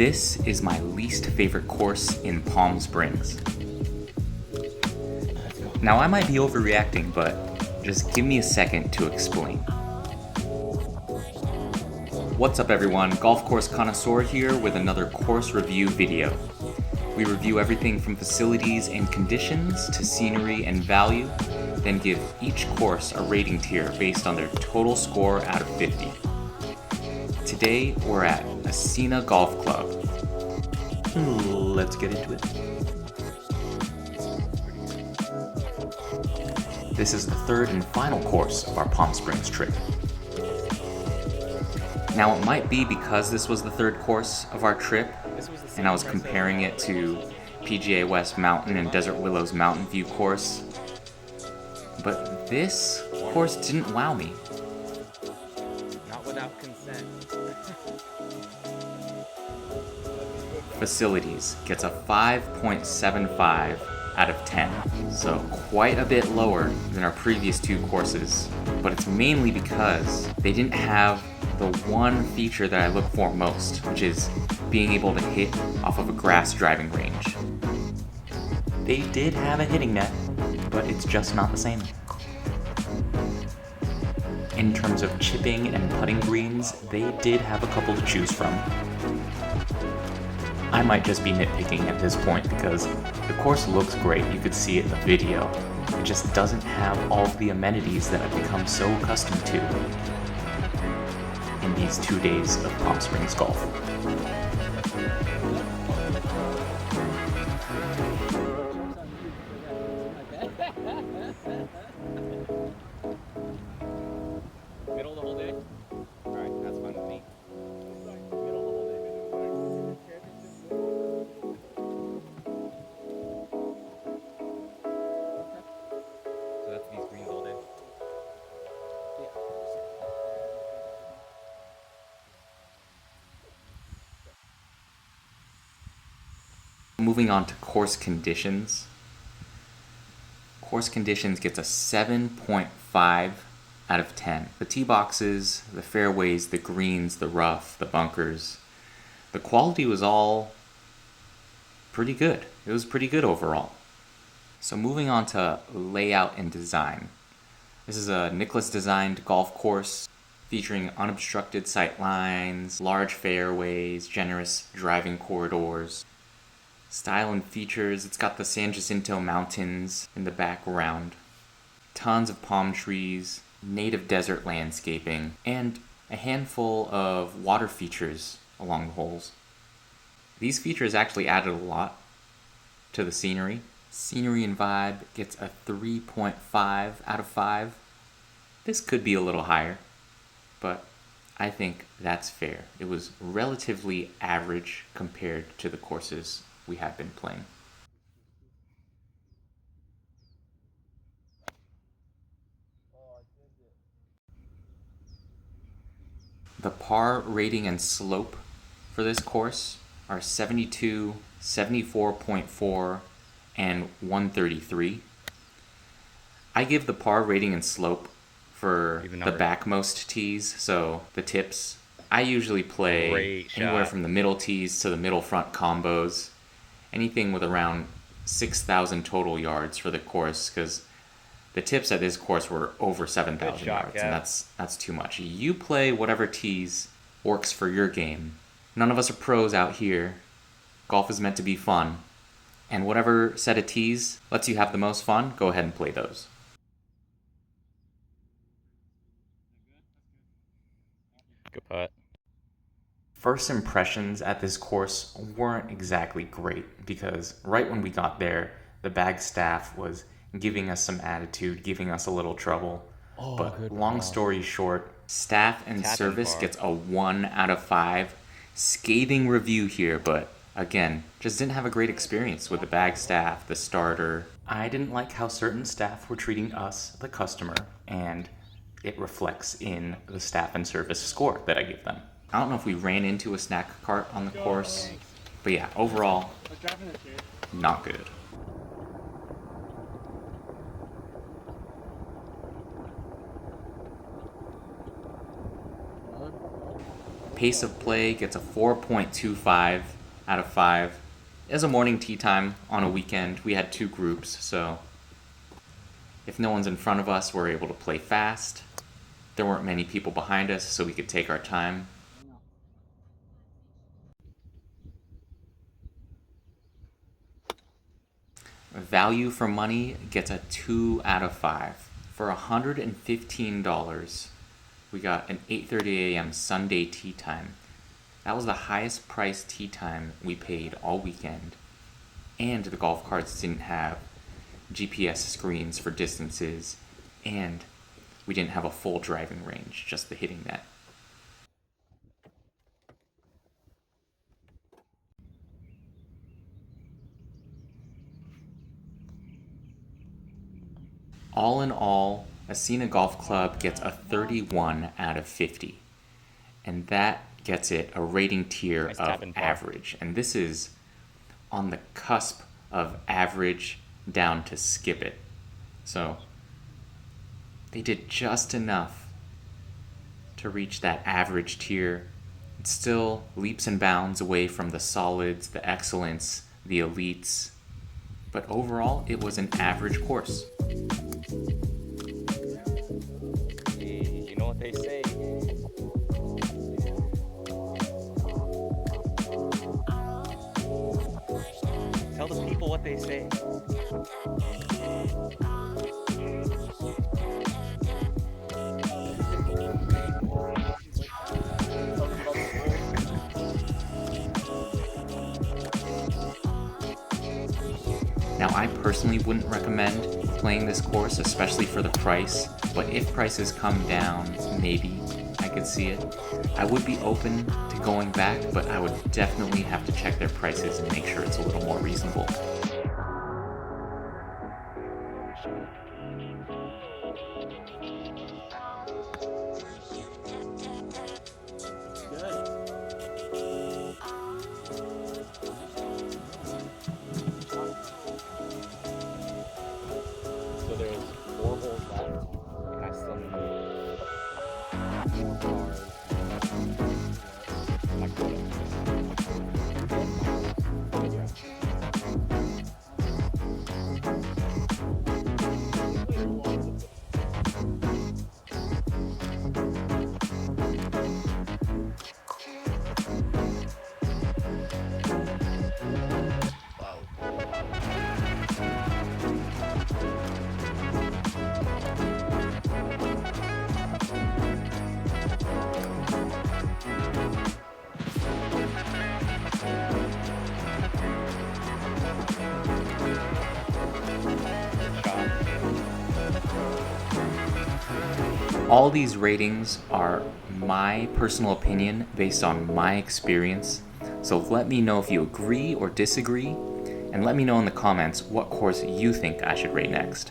This is my least favorite course in Palm Springs. Now I might be overreacting, but just give me a second to explain. What's up everyone, Golf Course Connoisseur here with another course review video. We review everything from facilities and conditions to scenery and value, then give each course a rating tier based on their total score out of 50. Today we're at Escena Golf Club. Let's get into it. This is the third and final course of our Palm Springs trip. Now it might be because this was the third course of our trip, and I was comparing it to PGA West Mountain and Desert Willows Mountain View course, but this course didn't wow me. Not without consent. Facilities gets a 5.75 out of 10, so quite a bit lower than our previous two courses, but it's mainly because they didn't have the one feature that I look for most, which is being able to hit off of a grass driving range. They did have a hitting net, but it's just not the same. In terms of chipping and putting greens, they did have a couple to choose from. I might just be nitpicking at this point because the course looks great, you could see it in the video. It just doesn't have all of the amenities that I've become so accustomed to in these 2 days of Palm Springs golf. Middle of the whole day? Alright, that's fine with me. Middle of the whole day. So that's these greens all day? Moving on to course conditions. Course conditions gets a 7.5 out of 10. The tee boxes, the fairways, the greens, the rough, the bunkers, the quality was all pretty good. It was pretty good overall. So moving on to layout and design. This is a Nicklaus designed golf course featuring unobstructed sight lines, large fairways, generous driving corridors. Style and features, it's got the San Jacinto Mountains in the background, tons of palm trees, native desert landscaping, and a handful of water features along the holes. These features actually added a lot to the scenery. Scenery and vibe gets a 3.5 out of 5. This could be a little higher, but I think that's fair. It was relatively average compared to the courses we had been playing. The par rating and slope for this course are 72, 74.4, and 133. I give the par rating and slope for the backmost tees, so the tips. I usually play anywhere from the middle tees to the middle front combos. Anything with around 6,000 total yards for the course, because the tips at this course were over 7,000 yards, and that's too much. You play whatever tees works for your game. None of us are pros out here. Golf is meant to be fun, and whatever set of tees lets you have the most fun, go ahead and play those. Good putt. First impressions at this course weren't exactly great because right when we got there, the bag staff was giving us some attitude, giving us a little trouble. But long story short, staff and service gets a 1 out of 5. Scathing review here, but again, just didn't have a great experience with the bag staff, the starter. I didn't like how certain staff were treating us, the customer, and it reflects in the staff and service score that I give them. I don't know if we ran into a snack cart on the course, but yeah, overall, not good. Pace of play gets a 4.25 out of 5. It was a morning tee time on a weekend. We had 2 groups, so if no one's in front of us, we're able to play fast. There weren't many people behind us, so we could take our time. Value for money gets a 2 out of 5. For $115, we got an 8:30 a.m. Sunday tee time. That was the highest price tee time we paid all weekend. And the golf carts didn't have GPS screens for distances, and we didn't have a full driving range, just the hitting net. All in all, Escena Golf Club gets a 31 out of 50. And that gets it a rating tier Nice of tap and par. average. And this is on the cusp of average down to skip it. So they did just enough to reach that average tier. It's still leaps and bounds away from the solids, the excellence, the elites. But overall, it was an average course. Hey, you know what they say. Tell the people what they say. Now, I personally wouldn't recommend playing this course, especially for the price, but if prices come down, maybe I could see it. I would be open to going back, but I would definitely have to check their prices and make sure it's a little more reasonable. So there's 4 holes left, and I still need 4 cars. My quota. All these ratings are my personal opinion based on my experience, so let me know if you agree or disagree, and let me know in the comments what course you think I should rate next.